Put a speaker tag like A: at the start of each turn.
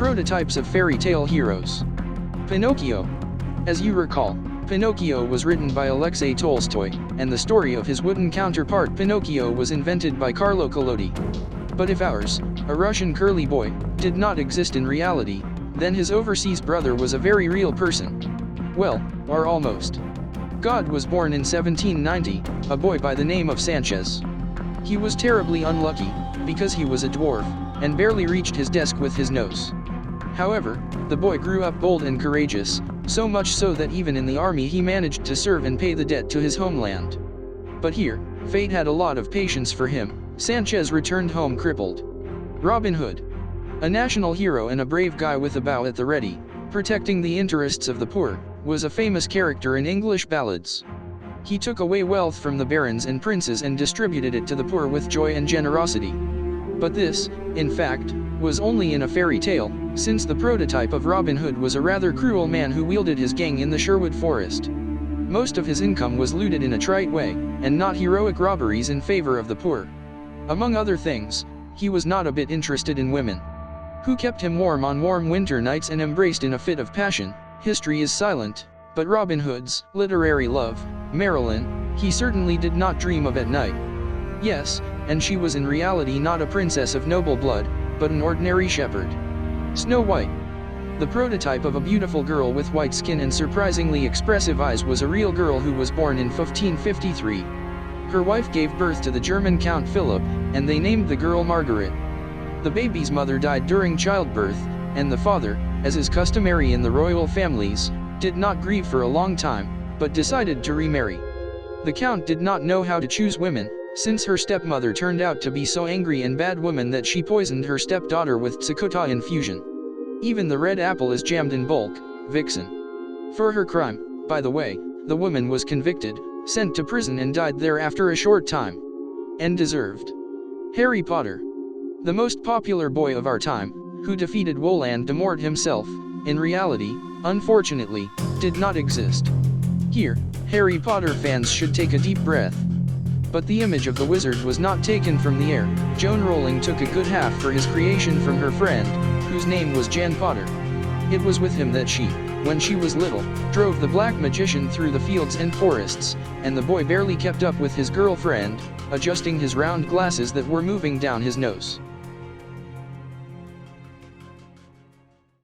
A: prototypes of fairy tale heroes. Pinocchio. As you recall, Pinocchio was written by Alexei Tolstoy, and the story of his wooden counterpart Pinocchio was invented by Carlo Collodi. But if ours, a Russian curly boy, did not exist in reality, then his overseas brother was a very real person. Well, or almost. God was born in 1790, a boy by the name of Sanchez. He was terribly unlucky, because he was a dwarf, and barely reached his desk with his nose. However, the boy grew up bold and courageous, so much so that even in the army he managed to serve and pay the debt to his homeland. But here, fate had a lot of patience for him. Sanchez returned home crippled. Robin Hood. A national hero and a brave guy with a bow at the ready, protecting the interests of the poor, was a famous character in English ballads. He took away wealth from the barons and princes and distributed it to the poor with joy and generosity. But this, in fact, was only in a fairy tale, since the prototype of Robin Hood was a rather cruel man who wielded his gang in the Sherwood Forest. Most of his income was looted in a trite way, and not heroic robberies in favor of the poor. Among other things, he was not a bit interested in women, who kept him warm on warm winter nights and embraced in a fit of passion. History is silent, but Robin Hood's literary love, Marilyn, he certainly did not dream of at night. Yes, and she was in reality not a princess of noble blood, but an ordinary shepherd. Snow White. The prototype of a beautiful girl with white skin and surprisingly expressive eyes was a real girl who was born in 1553. Her wife gave birth to the German Count Philip, and they named the girl Margaret. The baby's mother died during childbirth, and the father, as is customary in the royal families, did not grieve for a long time, but decided to remarry. The Count did not know how to choose women, since her stepmother turned out to be so angry and bad woman that she poisoned her stepdaughter with cicuta infusion. Even the red apple is jammed in bulk, vixen. For her crime, by the way, the woman was convicted, sent to prison and died there after a short time. And deserved. Harry Potter. The most popular boy of our time, who defeated Voldemort himself, in reality, unfortunately, did not exist. Here, Harry Potter fans should take a deep breath. But the image of the wizard was not taken from the air. Joan Rowling took a good half for his creation from her friend, whose name was Jan Potter. It was with him that she, when she was little, drove the black magician through the fields and forests, and the boy barely kept up with his girlfriend, adjusting his round glasses that were moving down his nose.